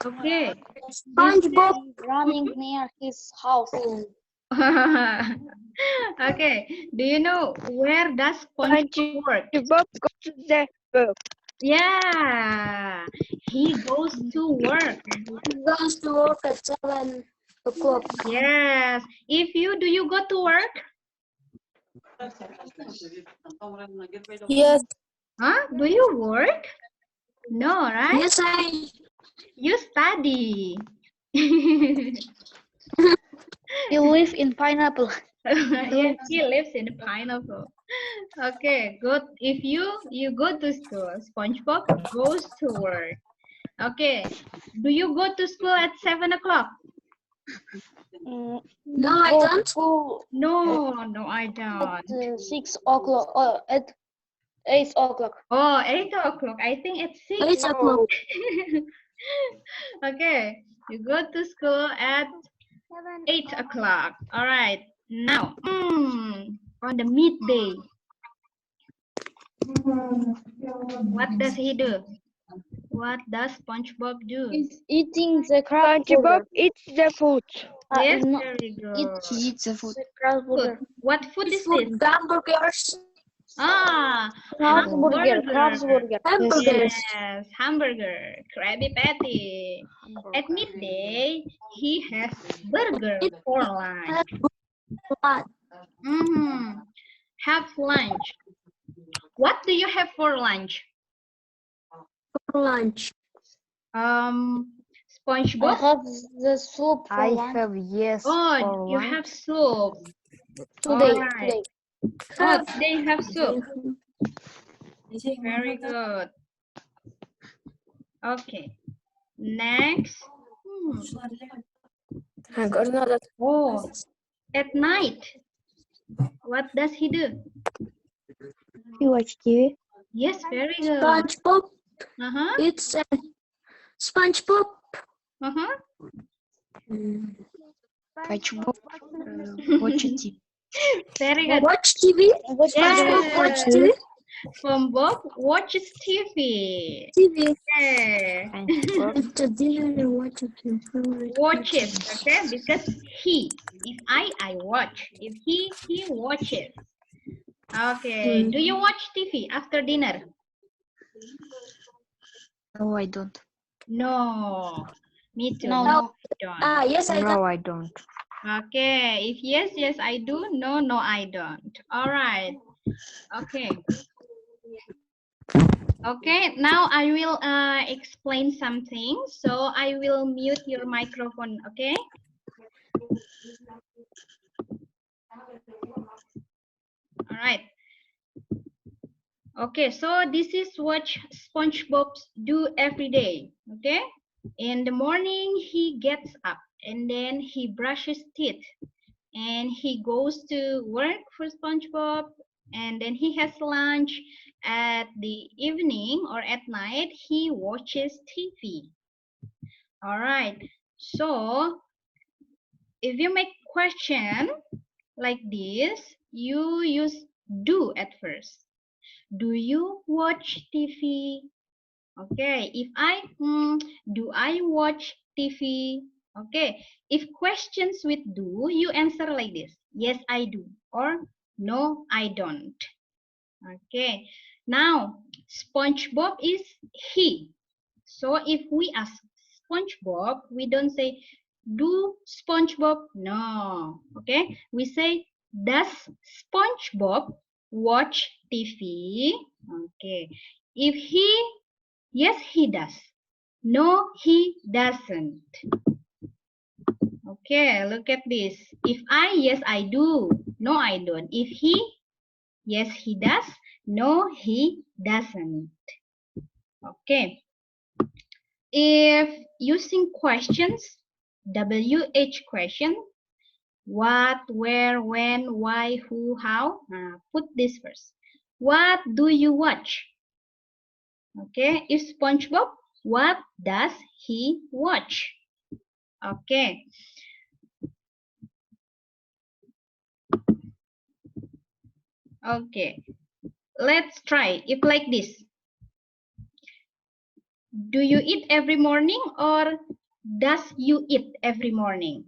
Okay. SpongeBob running near his house. Okay. Do you know where does SpongeBob work? SpongeBob goes to the work. Yeah, he goes to work. He goes to work at 7 o'clock. Yes. If you, do you go to work? Yes. Huh? Do you work? No, right? Yes, You study. You live in pineapple. Yes, he lives in pineapple. Okay, good. If you go to school, SpongeBob goes to work. Okay. Do you go to school at 7 o'clock? No, I don't. No, I don't. At 6 o'clock or at 8 o'clock. Oh, 8 o'clock. I think it's 6. 8 o'clock. Okay, you go to school at 8 o'clock. All right. Now, on the midday, what does he do? What does SpongeBob do? He's eating the crab SpongeBob burger. eats the food. Yes, No, very good. he eats the food. The crab burger. Food. What food is Food, this? hamburgers. Ah, Crab's burger. Hamburgers. Yes, hamburger, Krabby Patty. At midday, he has burger for lunch. Have lunch. What do you have for lunch? For lunch. SpongeBob. I have the soup for I lunch. have yes. Oh, for you lunch. have soup. Today. All right. Oh, they have soup. Very good. Okay. Next. Oh, at night, what does he do? You watch TV? Yes, very good. SpongeBob. Uh-huh. It's SpongeBob. Uh-huh. SpongeBob. Watch TV. Very good. Watch TV. SpongeBob watch TV. SpongeBob watches TV. TV. Yeah. Watches, okay? Because he. If I watch. If he watches. Okay. Do you watch TV after dinner? No, I don't. No. Me too. No. I don't. Yes, I No, I don't. Okay. If yes, I do. No, I don't. All right. Okay. Okay, now I will explain something. So I will mute your microphone, okay? All right. Okay, so this is what SpongeBob do every day, okay? In the morning, he gets up and then he brushes teeth and he goes to work for SpongeBob, and then he has lunch. At the evening or at night, he watches TV. All right. So if you make question like this, you use do at first. Do you watch TV? Okay. If I do I watch TV? Okay. If questions with do, you answer like this. Yes, I do. Or no, I don't. Okay. Now, SpongeBob is he. So if we ask SpongeBob, we don't say, do SpongeBob? No. Okay. We say, does SpongeBob watch TV? Okay. If he, yes, he does. No, he doesn't. Okay, look at this. If I, yes, I do. No, I don't. If he, yes, he does. No, he doesn't. Okay. If using questions, WH question, what, where, when, why, who, how, put this first. What do you watch? Okay. If SpongeBob, what does he watch? Okay. Okay. let's try if like this. Do you eat every morning or does you eat every morning?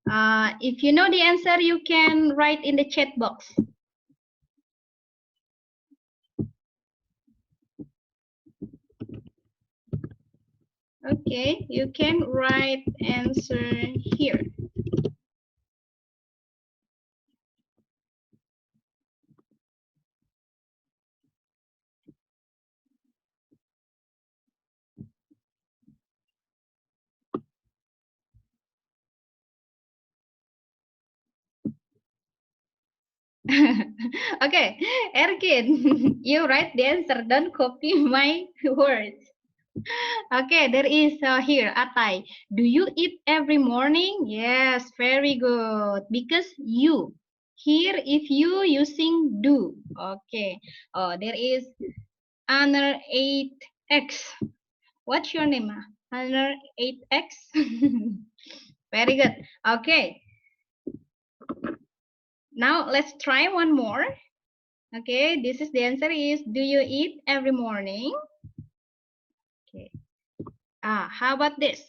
If you know the answer, you can write in the chat box. Okay, you can write answer here. Okay, Erkin, you write the answer. Don't copy my words. Okay, there is here, Atai. Do you eat every morning? Yes, very good. Because you. Here, if you using do. Okay. Oh, there is Honor 8X. What's your name? Honor 8X? Very good. Okay. Now let's try one more. Okay, this is the answer is, do you eat every morning? Okay. How about this?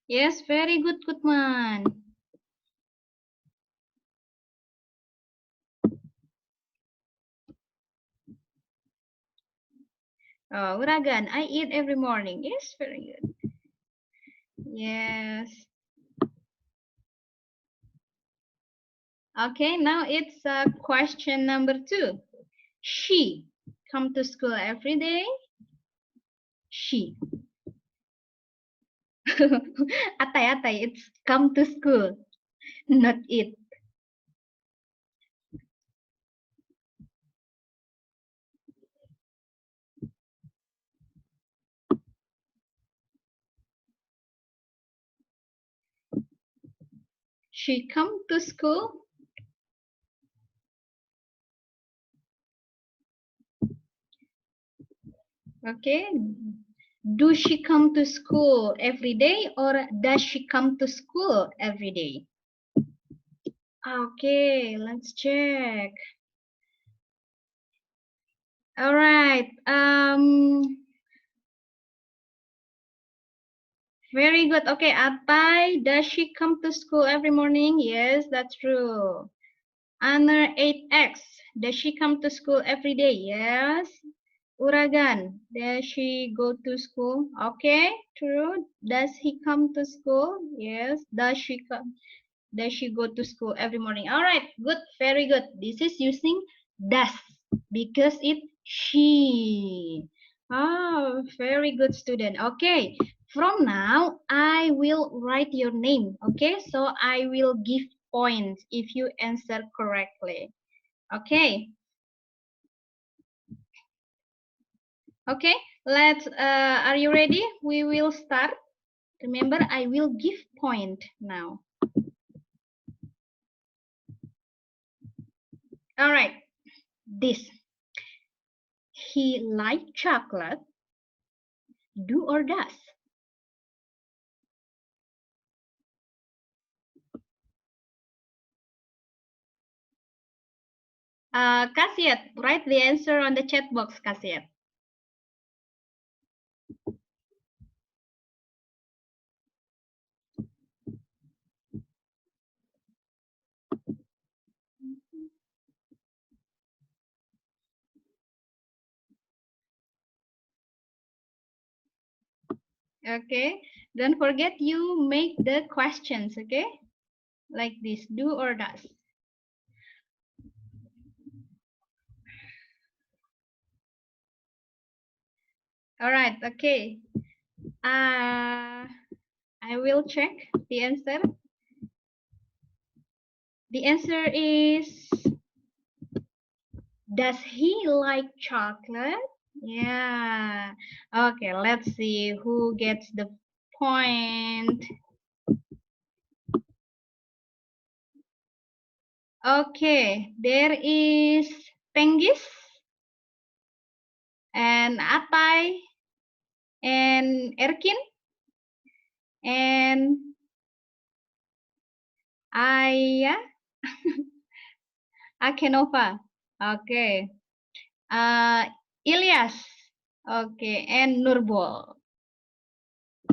Yes, very good, Kutman. Oh, Uragan, I eat every morning. Yes, very good. Yes. Okay, now it's question number 2. She come to school every day. She. Atai, it's come to school, not it. She come to school. Okay. Do she come to school every day or does she come to school every day? Okay, let's check. All right. Very good. Okay, Atai, does she come to school every morning? Yes, that's true. Honor 8X, does she come to school every day? Yes. Uragan, does she go to school? Okay, true. Does he come to school? Yes. Does she come? Does she go to school every morning? All right, good, very good. This is using does because it she. Oh, very good student. Okay, from now I will write your name. Okay, so I will give points if you answer correctly. Okay. Okay, let's. Are you ready? We will start. Remember, I will give point now. All right, this. He like chocolate. Do or does? Kasiat, write the answer on the chat box, Kasiat. Okay, don't forget you make the questions, okay? Like this, do or does. All right, okay. I will check the answer. The answer is, does he like chocolate? Yeah. Okay, let's see who gets the point. Okay, there is Penggis and Atai and Erkin and Aya, Akenova. Okay. Ilyas. Okay, and Nurbol.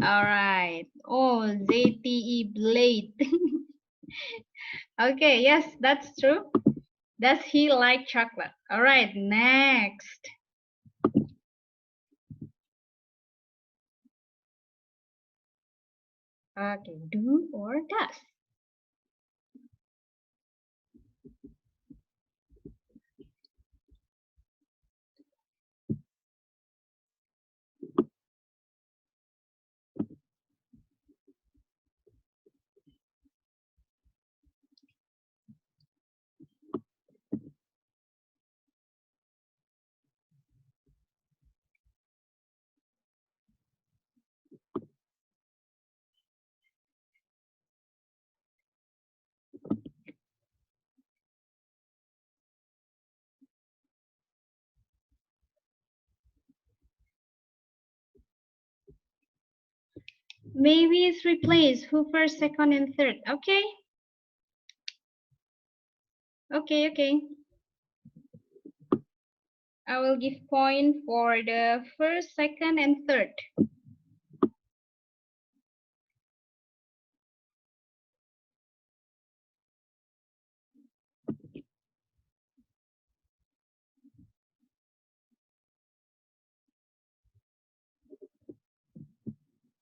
All right. Oh, ZTE Blade. Okay, yes, that's true. Does he like chocolate? All right, next. Okay, do or does. Maybe it's replaced. Who first, second, and third? Okay. Okay. I will give point for the first, second, and third.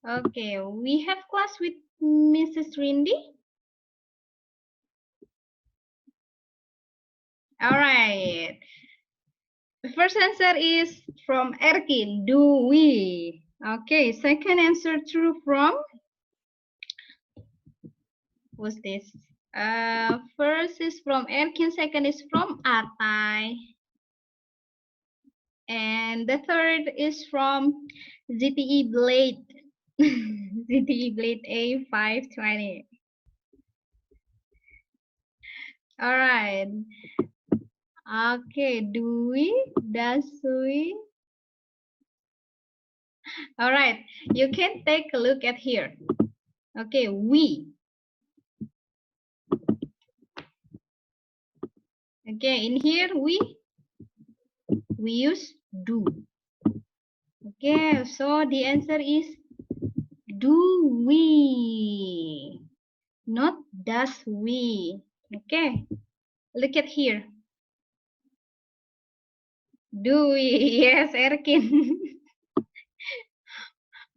Okay, we have class with Mrs. Rindy. All right. The first answer is from Erkin. Do we? Okay, second answer true from, what's this? First is from Erkin, second is from Atai. And the third is from ZTE Blade. ZTE Blade A520. All right. Okay, do we? Does we? All right, you can take a look at here. Okay, we. Okay, in here we use do. Okay, so the answer is do we, not does we. Okay, look at here. Do we? Yes, Erkin.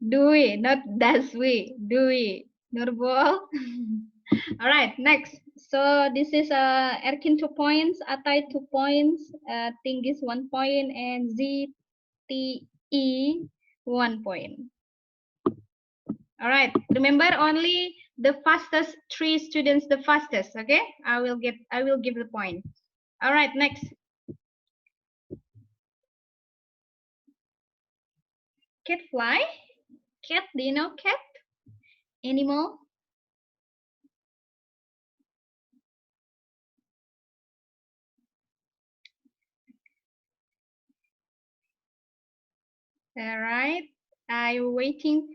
Do we, not does we. Do we? Nurbol. All right, next. So this is Erkin 2 points, Atai 2 points, Tinggis 1 point, and ZTE 1 point. All right, remember only the fastest 3 students, the fastest. Okay, I will give the point. All right, next. Cat fly. Cat, do you know cat? Animal. All right. I'm waiting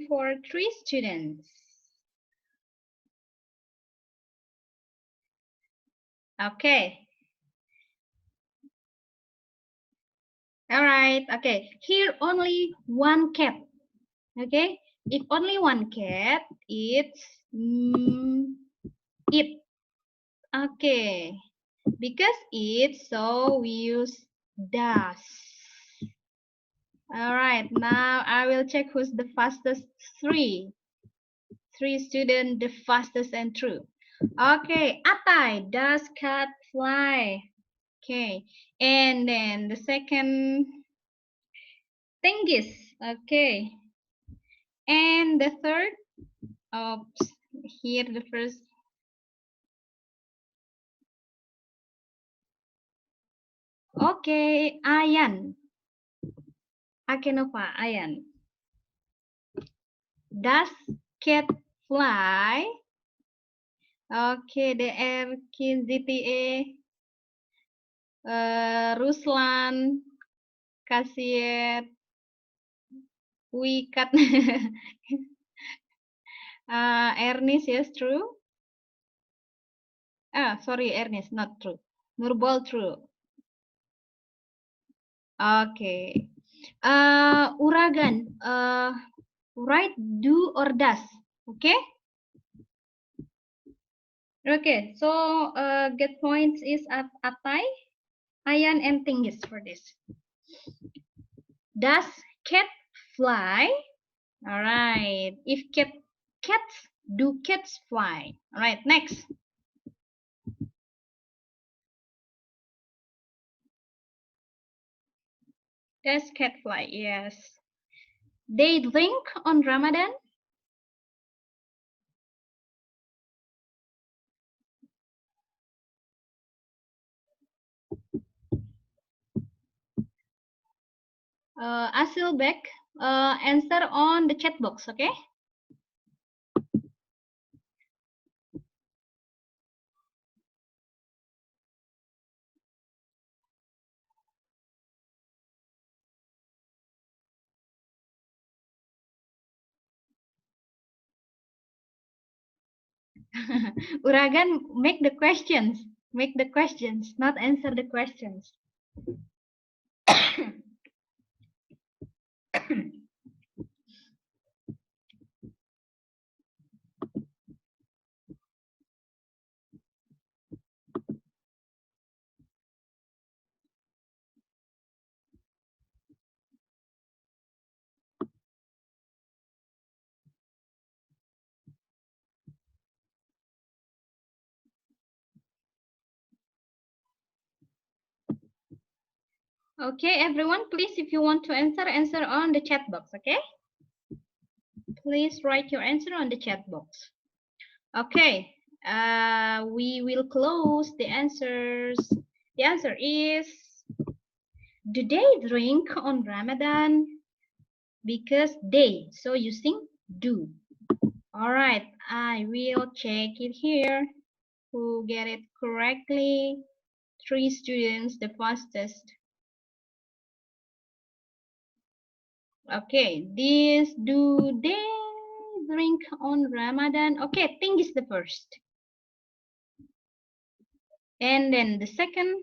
for 3 students. Okay. All right. Okay. Here only one cat. Okay. If only one cat, it's it. Okay. Because it, so we use does. All right. Now I will check who's the fastest 3. 3 students, the fastest and true. Okay. Atai, does cat fly? Okay. And then the second Tenggis. Okay. And the third, oops, here the first. Okay, Ayan. Akenova, Ayan. Does cat fly? Okay, the Erkin, ZTA, Ruslan, Kasiet, Wikat, Ernest, yes, true. sorry, Ernest, not true. Nurbol true. Okay. Uragan, write do or does. Okay. Okay. So get points is at Atai, Ayan, and Tingis for this. Does cat fly? All right. If cats, do cats fly? All right. Next. Does cat fly? Yes. They drink on Ramadan? Asilbek, answer on the chat box, okay? Uragan, make the questions. Make the questions, not answer the questions. Okay, everyone, please, if you want to answer, answer on the chat box, okay? Please write your answer on the chat box. Okay, we will close the answers. The answer is, do they drink on Ramadan? Because they, so using do. All right, I will check it here. Who get it correctly? 3 students, the fastest. Okay, this, do they drink on Ramadan? Okay, Ting is the first. And then the second,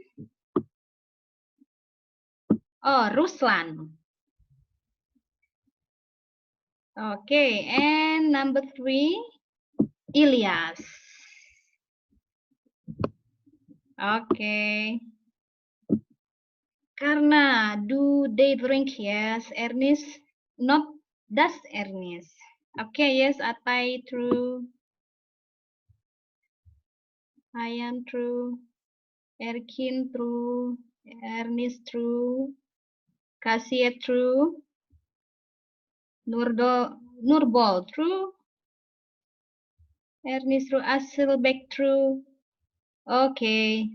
oh, Ruslan. Okay, and number 3, Ilyas. Okay. Karna, do they drink? Yes, Ernest. Not does Ernest. Okay, yes, Atai true. Ayan true. Erkin true. Ernest true. Kasia true. Nurbol true. Ernest true. Asilbek true. Okay.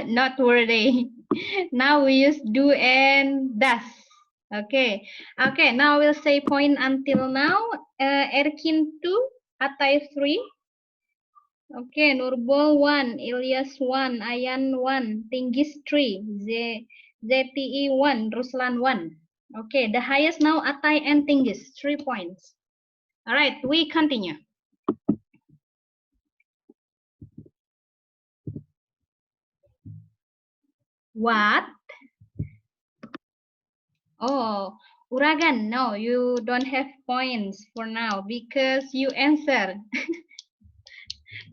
Not worthy. Now we use do and does. Okay. Okay, now we'll say point until now. Erkin 2, Atai 3. Okay, Nurbol 1, Ilyas 1, Ayan 1, Tinggis 3, ZTE 1, Ruslan 1. Okay, the highest now Atai and Tinggis, 3 points. All right, we continue. What? Oh, Uragan, no, you don't have points for now because you answered.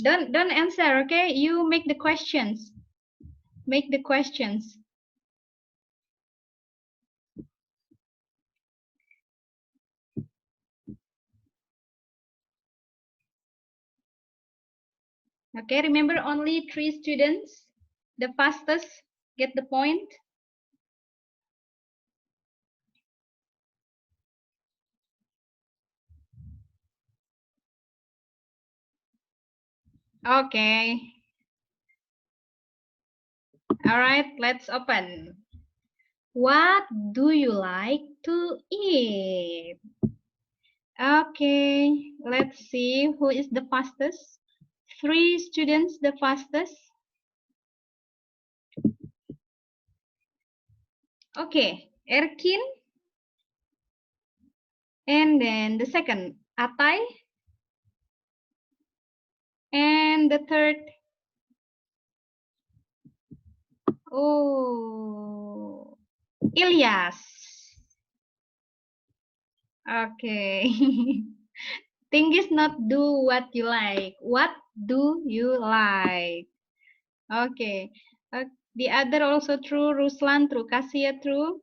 Don't answer, okay? You make the questions. Make the questions. Okay, remember only 3 students. The fastest get the point. Okay. All right, let's open. What do you like to eat? Okay, let's see who is the fastest. 3 students the fastest. Okay, Erkin. And then the second, Atai. And then the third. Oh, Ilyas. Okay. Thing is not do what you like. What do you like? Okay. The other also true. Ruslan true. Kasia true.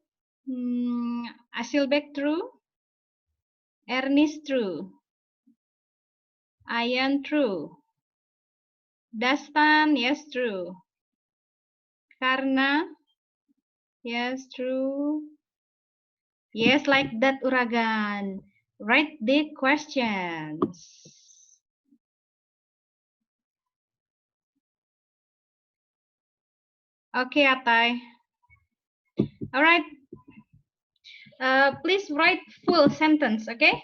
Asilbek true. Ernest true. Ayan true. Dastan, yes, true. Karna, yes, true. Yes, like that, Uragan. Write the questions. Okay, Atai. All right. Please write full sentence, okay?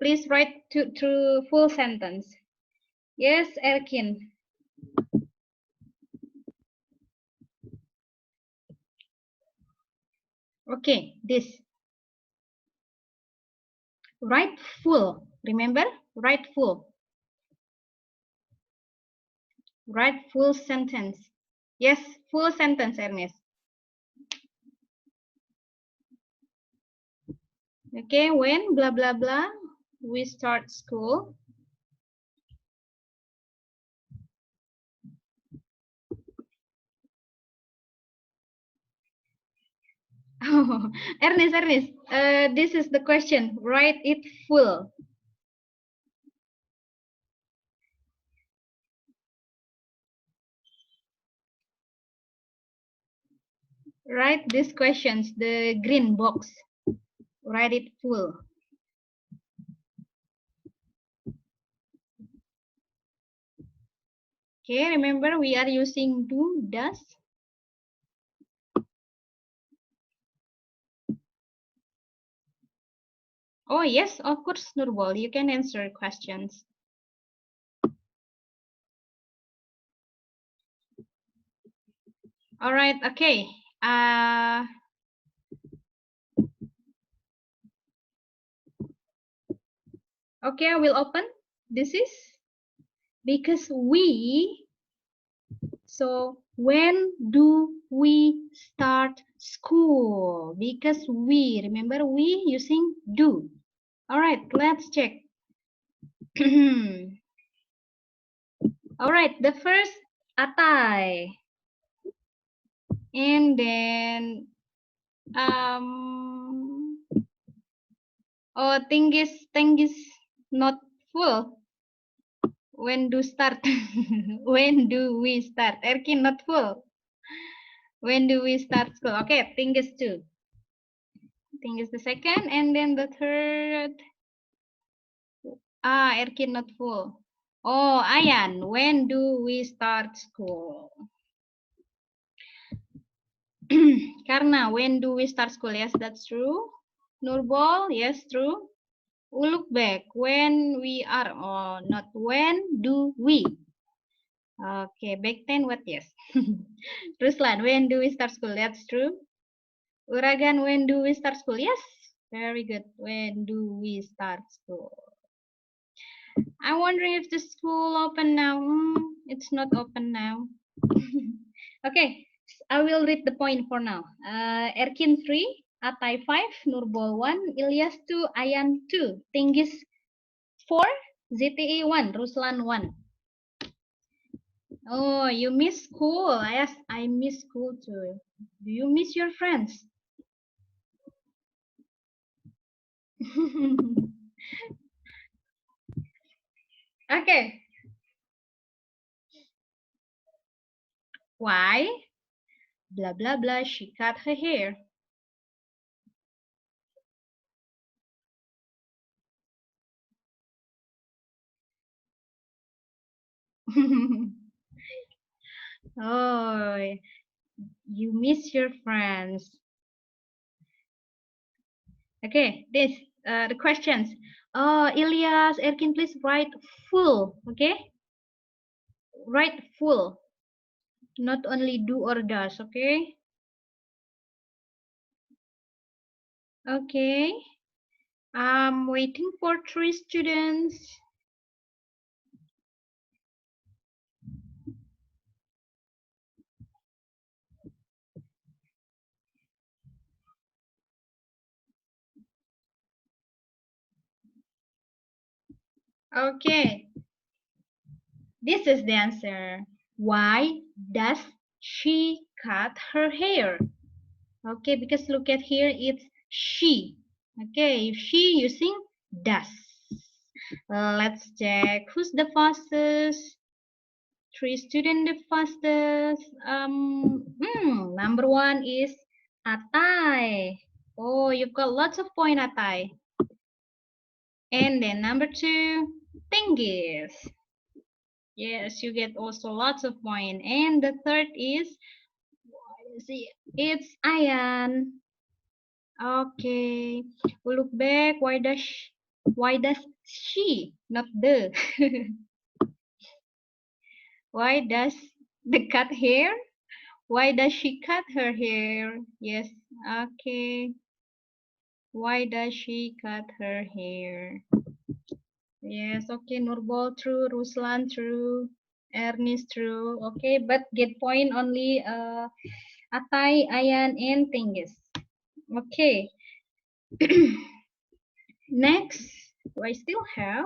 Please write through full sentence. Yes, Erkin. Okay, this. Write full. Remember? Write full. Write full sentence. Yes, full sentence, Ernest. Okay, when blah blah blah we start school. Oh, Ernest, this is the question. Write it full. Write these questions, the green box. Write it full. Okay, remember we are using do, does. Oh yes, of course, Nurbol, you can answer questions. All right, okay. Okay, I will open. This is because we. So when do we start school? Because we, remember we using do. All right, let's check. All right, the first Atai. And then oh, thing is not full. When do start? When do we start? Erkin not full. When do we start school? Okay, thing is two. Thing is the second, and then the third. Erkin not full. Oh, Ayan, when do we start school? Karna, when do we start school? Yes, that's true. Nurbol, yes, true. Look back, when we are, oh, not when do we. Okay, back then what? Yes. Ruslan, when do we start school? That's true. Uragan, when do we start school? Yes, very good. When do we start school? I'm wondering if the school open now. It's not open now. Okay, I will read the point for now. Erkin 3, Atai 5, Nurbol 1, Ilyas 2, Ayan 2, Tinggis 4, ZTE 1, Ruslan 1. Oh, you miss school. Yes, I miss school too. Do you miss your friends? Okay. Why? Blah, blah, blah. She cut her hair. Oh, you miss your friends. Okay, this the questions. Oh, Ilyas, Erkin, please write full. Okay, write full, not only do or does. Okay. Okay. I'm waiting for 3 students. Okay, this is the answer. Why does she cut her hair? Okay, because look at here, it's she. Okay, she using does. Let's check who's the fastest. Three students the fastest. Number one is Atai. Oh, you've got lots of point, Atai. And then number two, Tingis. Yes, you get also lots of point. And the third is, see, it's Ayan. Okay, we look back. Why does she, not the? Why does the cut hair? Why does she cut her hair? Yes, okay. Why does she cut her hair? Yes, okay. Nurbol true, Ruslan true, Ernest true. Okay, but get point only Atai, Ayan, and Tingis. Okay. Next, do I still have?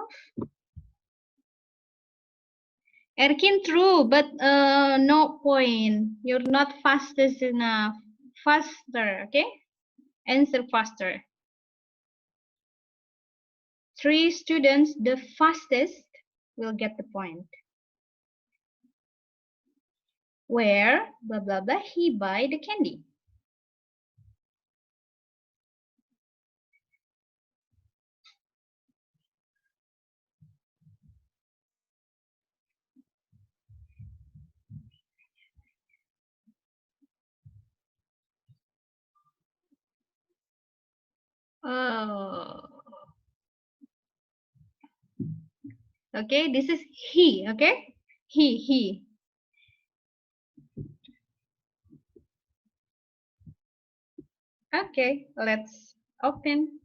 Erkin true, but no point. You're not fastest enough. Faster, okay? Answer faster. Three students, the fastest, will get the point. Where, blah, blah, blah, he buy the candy? Oh. Okay, this is he, okay? He. Okay, let's open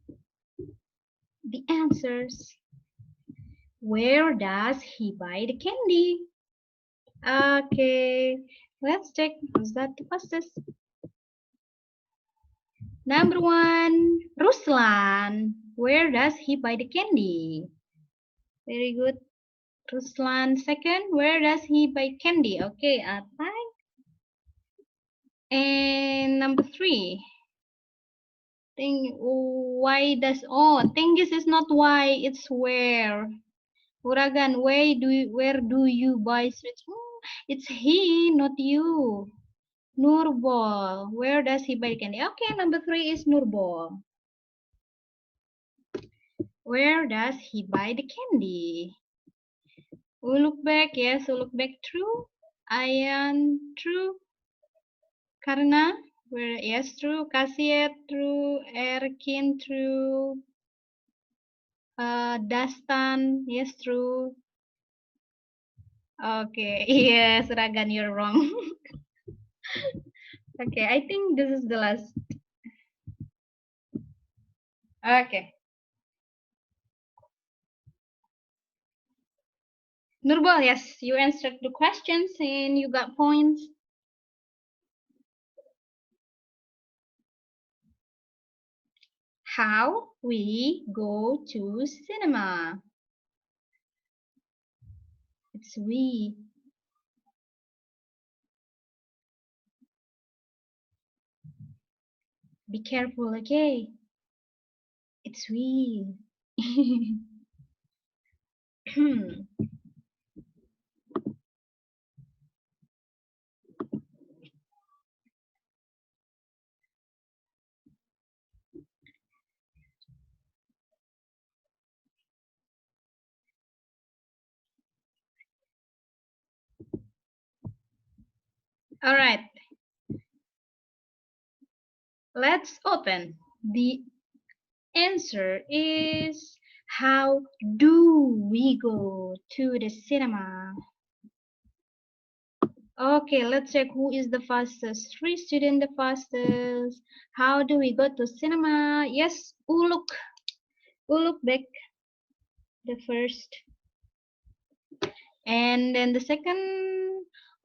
the answers. Where does he buy the candy? Okay, let's check. Was that the fastest? Number one, Ruslan. Where does he buy the candy? Very good. Ruslan. Second, where does he buy candy? Okay, Atai. And number three, why does, Tingis is not why, it's where. Uragan, where do you buy sweets? It's he, not you. Nurbol, where does he buy candy? Okay, number three is Nurbol. Where does he buy the candy? Uluk yes, Uluk true. Ayan, true. Karena, where, yes, true. Kasiet, true. Erkin, true. Dastan, yes, true. Okay, yes, Ragan, you're wrong. Okay, I think this is the last. Okay. Nurbal, yes, you answered the questions and you got points. How we go to cinema? It's we. Be careful, okay? It's we. All right. Let's open. The answer is, how do we go to the cinema? Okay, let's check who is the fastest. Three student the fastest. How do we go to cinema? Yes, Uluk. Uluk back the first. And then the second,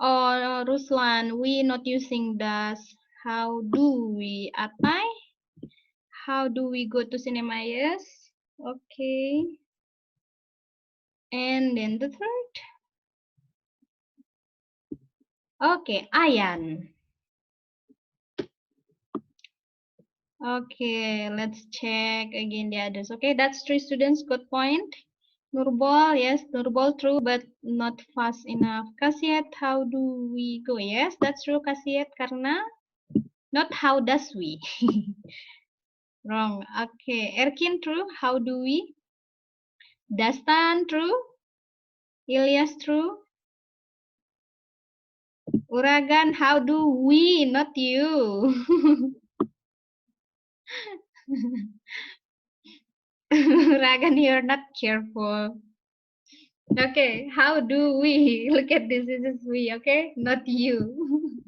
Ruslan, we not using does. How do we apply? How do we go to cinema? Yes. Okay. And then the third. Okay, Ayan. Okay, let's check again the others. Okay, that's 3 students, good point. Nurbol, yes, Nurbol, true, but not fast enough. Kasiet, how do we go? Yes, that's true, Kasiet, karena not how does we. Wrong. Okay, Erkin, true, how do we? Dastan, true. Ilyas, true. Uragan, how do we, not you. Uragan, you're not careful. Okay, how do we? Look at this is we, okay? Not you.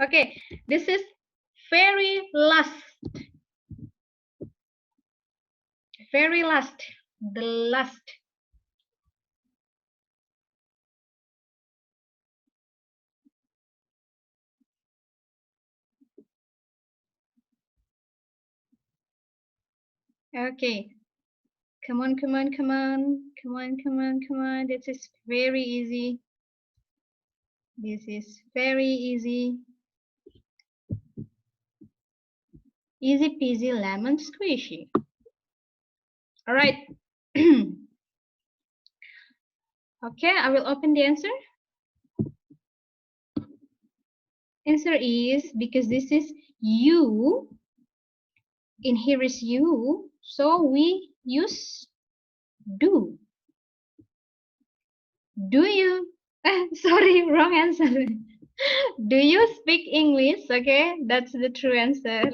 Okay, this is very last. Very last. The last. Okay. Come on, come on, come on. Come on, come on, come on. This is very easy. This is very easy. Easy peasy lemon squishy. All right. Okay, I will open the answer. Answer is because this is you. In here is you. So we use do. Do you? Sorry, wrong answer. Do you speak English? Okay, that's the true answer.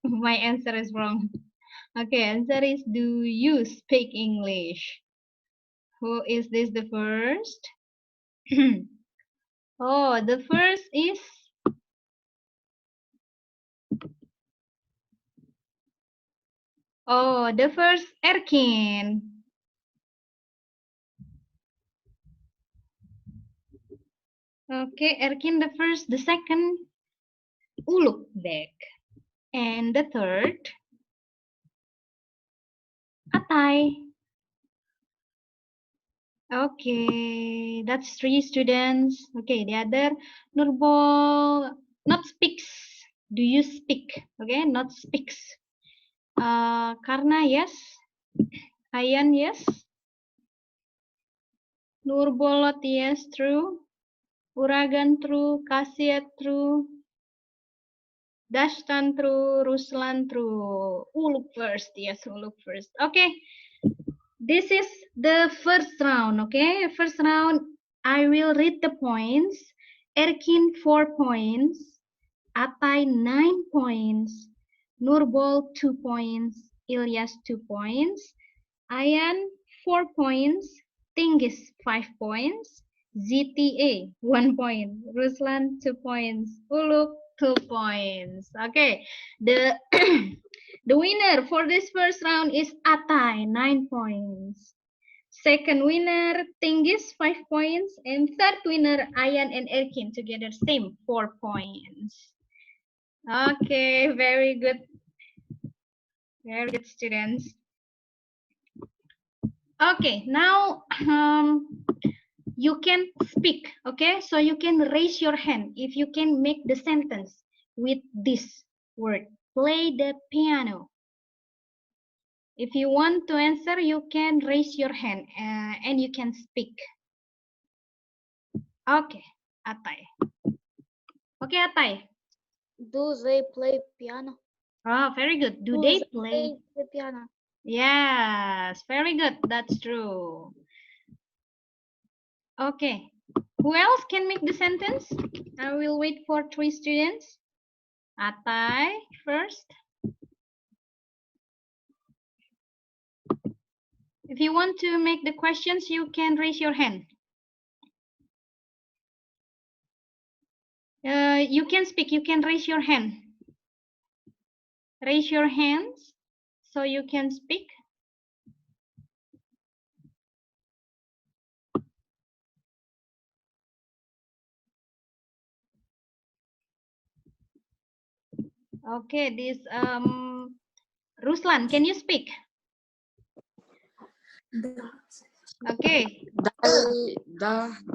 My answer is wrong. Okay, answer is do you speak English? Who is this the first? Oh, the first is the first Erkin. Okay, Erkin the first, the second Ulukbek. And the third Atai. Okay, that's 3 students. Okay, the other Nurbol, not speaks. Do you speak? Okay, not speaks. Karna, yes. Ayan, yes. Nurbolot, yes, true. Uragan, true. Kasiat, true. Dashtan, true. Ruslan, true. Uluk first, yes, Uluk first. Okay, this is the first round, okay? First round, I will read the points. Erkin 4 points, Atai 9 points, Nurbol 2 points, Ilyas 2 points, Ayan 4 points, Tingis 5 points, ZTA 1 point, Ruslan 2 points, Uluk 2 points. Okay, the the winner for this first round is Atai 9 points. Second winner Tingis 5 points, and third winner Ayan and Erkin together same 4 points. Okay, very good students. Okay, now you can speak. Okay, so you can raise your hand if you can make the sentence with this word, play the piano. If you want to answer, you can raise your hand and you can speak. Okay, Atai. Okay, Atai. Do they play piano? Oh, very good. Do they play the piano? Yes, very good. That's true. Okay. Who else can make the sentence? I will wait for 3 students. Atai first. If you want to make the questions, you can raise your hand. You can speak. You can raise your hand. Raise your hands so you can speak. Okay, this Ruslan, can you speak? Okay.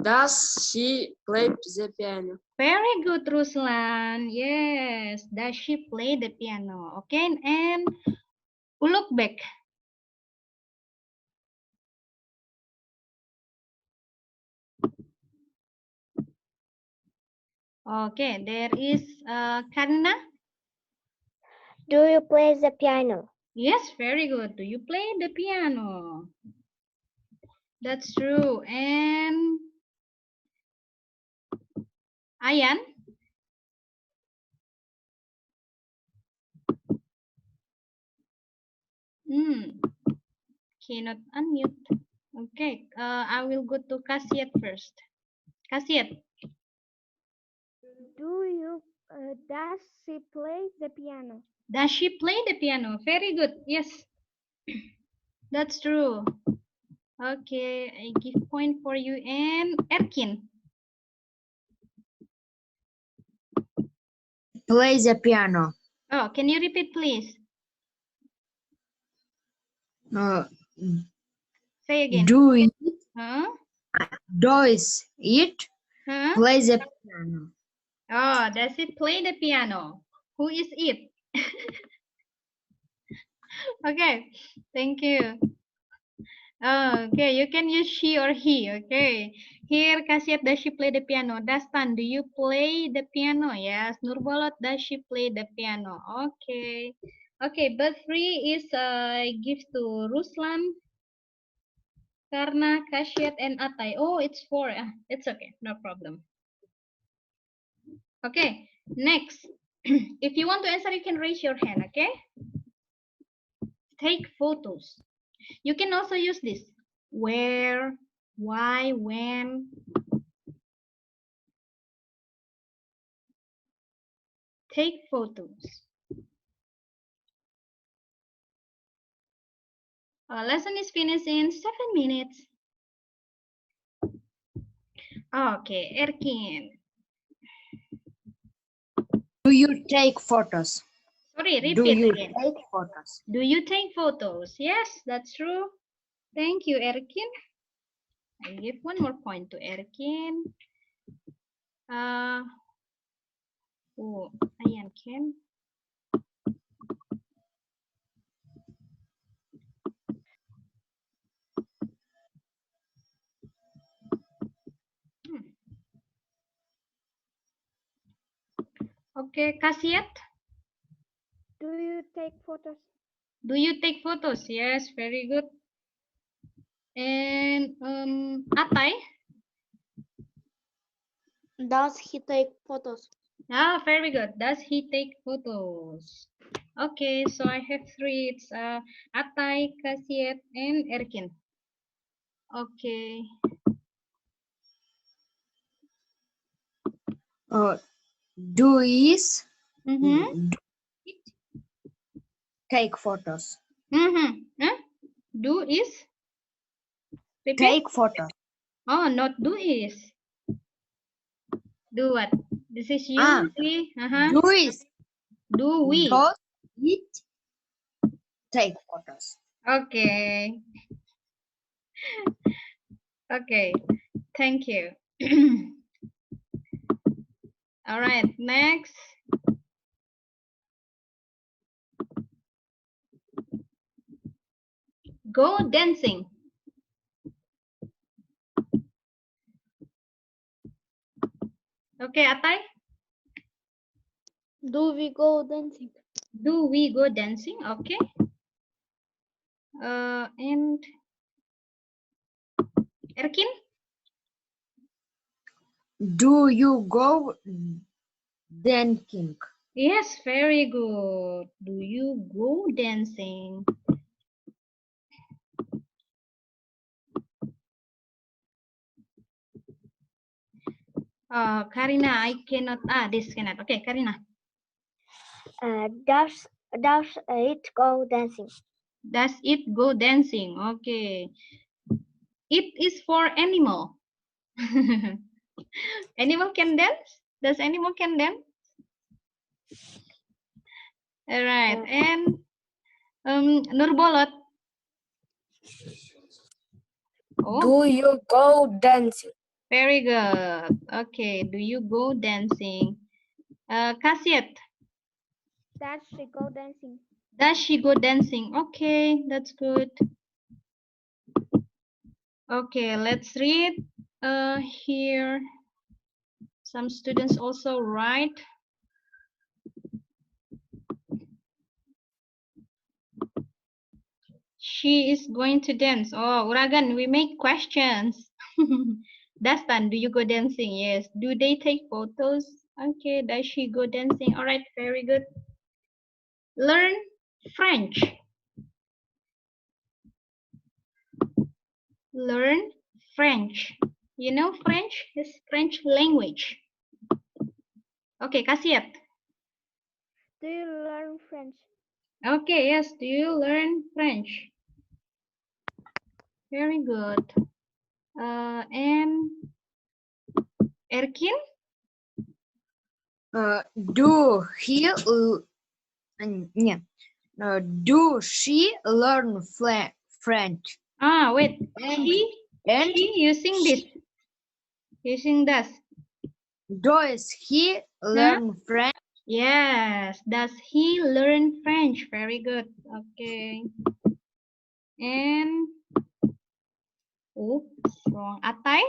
Does she play the piano? Very good, Ruslan. Yes. Does she play the piano? Okay. And look back. Okay. There is Karina. Do you play the piano? Yes. Very good. Do you play the piano? That's true. And Ayan. Cannot unmute. Okay, I will go to Kasiet first. Kasiet. Does she play the piano? Does she play the piano? Very good. Yes, that's true. Okay, I give point for you. And Erkin. Play the piano. Oh, can you repeat, please? Say again. Huh? Does it Huh? play the piano? Oh, does it play the piano? Who is it? Okay, thank you. Okay, you can use she or he. Okay, here Kasiat, does she play the piano? Dastan, do you play the piano? Yes. Nurbolot, does she play the piano? Okay. Okay, but three is gives to Ruslan, Karna, Kasiat, and Atay. Oh, it's four. It's okay, no problem. Okay, next. If you want to answer, you can raise your hand. Okay. Take photos. You can also use this. Where, why, when. Take photos. Our lesson is finished in 7 minutes. Okay, Erkin. Do you take photos? Sorry, Do repeat you again. take photos? Do you take photos? Yes, that's true. Thank you, Erkin. I give one more point to Erkin. Oh, Ayan Ken. Okay, Kasiet. Do you take photos? Do you take photos? Yes, very good. And Atay. Does he take photos? Ah, very good. Does he take photos? Okay, so I have three. It's Atay, Kasiet, and Erkin. Okay. Do is Mm-hmm. take photos? Mm-hmm. Huh? Do is? Repeat. Take photos. Oh, not do is. Do what? This is you, we. Do is. Do we? Does it take photos? Okay. Okay. Thank you. All right. Next. Go dancing. Okay, Atay. Do we go dancing? Do we go dancing? Okay. And Erkin? Do you go dancing? Yes, very good. Do you go dancing? Karina, I cannot. This cannot. Okay, Karina. Does it go dancing? Does it go dancing? Okay. It is for animal. Animal can dance? Does animal can dance? All right. And Nurbolot. Oh, Do you go dancing? very good. Okay, do you go dancing? Kasiet, Does she go dancing? does she go dancing? Okay, that's good. Okay, let's read here. Some students also write. She is going to dance. Oh, Uragan, we make questions. Dastan, do you go dancing? Yes. Do they take photos? Okay, does she go dancing? All right, very good. Learn French. Learn French. You know French? It's French language. Okay, Kasiat. Do you learn French? Okay, yes. Do you learn French? Very good. And Erkin? Do he yeah. Do she learn French? Wait. And She using this. Using this. does he learn French? Yes. Does he learn French? Very good. Okay. And oops, wrong. Atai,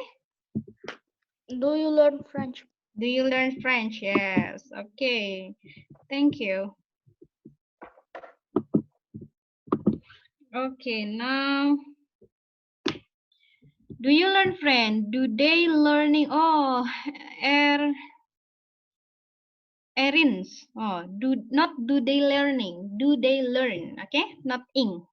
Do you learn French? do you learn French? Yes. Okay. Thank you. Okay, now do you learn French? Do they learning? Oh, Erins. Oh, do they learning? Do they learn? Okay, not ing.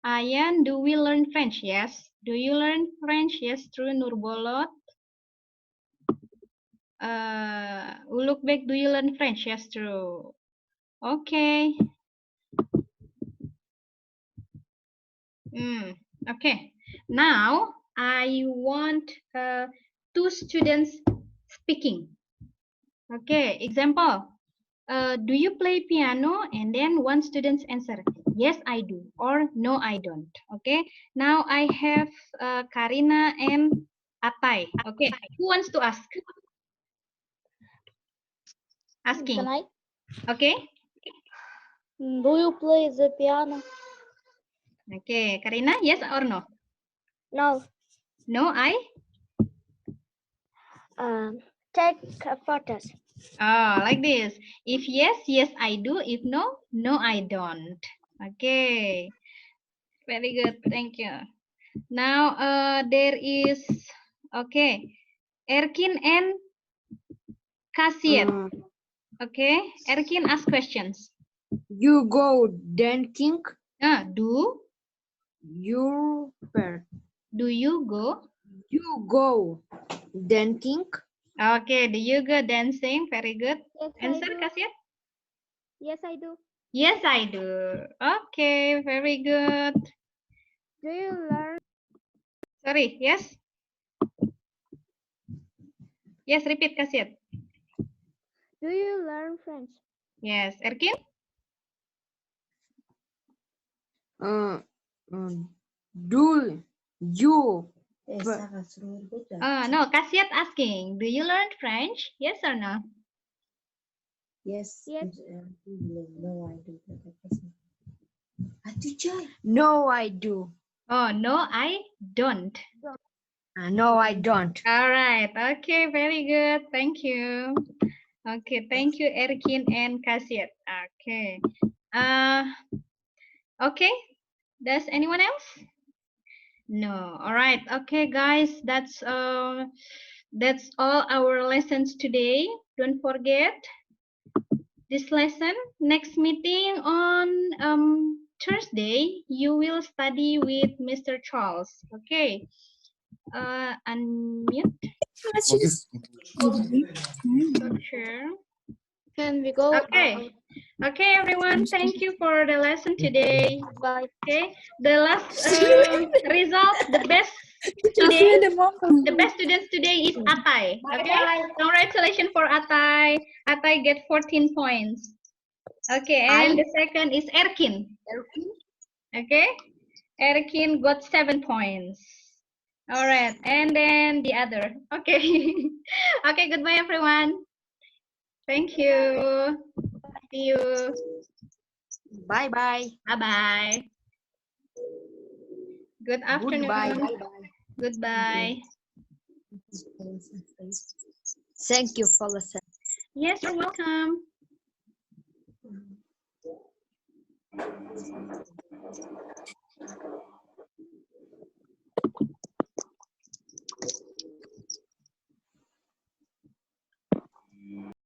Ayan, do we learn French? Yes. Do you learn French? Yes, true. Nurbolot. Ulukbek, do you learn French? Yes, true. Okay. Okay. Now I want two students speaking. Okay. Example. Do you play piano? And then one student answer, yes, I do, or no, I don't. Okay. Now I have Karina and Atai. Okay. Who wants to ask? Asking. Can I? Okay. Do you play the piano? Okay. Karina, yes or no? No. No, I? Take photos. Oh, like this. If yes, yes, I do. If no, no, I don't. Okay. Very good. Thank you. Now, there is, okay, Erkin and Kasiet. Okay. Erkin, ask questions. You go dancing. Do You you go? You go dancing. Okay. Do you go dancing? Very good. Yes, Answer, I do. Kasiet? Yes, I do. Yes, I do. Okay. Very good. Do you learn? Sorry. Yes? Yes, repeat, Kasiet. Do you learn French? Yes. Erkin? Do you? No, Kasiet asking, do you learn French? Yes or no? Yes. Yes. No, I do. No, I do. Oh, no, I don't. No, I don't. All right. Okay, very good. Thank you. Okay, thank you, Erkin and Kasiet. Okay. Okay. Does anyone else? No. All right. Okay, guys. That's all our lessons today. Don't forget this lesson. Next meeting on Thursday, you will study with Mr. Charles. Okay. Unmute. Share. Can we go? Okay. Okay, everyone. Thank you for the lesson today. Bye. Okay. The last result, the best today, the best students today is Atai. Okay. Congratulations for Atai. Atai get 14 points. Okay. And the second is Erkin. Okay. Erkin got 7 points. All right, and then the other. Okay. Okay, goodbye everyone. Thank you. See you. Bye bye. Bye-bye. Good afternoon. Goodbye. Bye bye. Goodbye. Thank you for listening. Yes, you're welcome.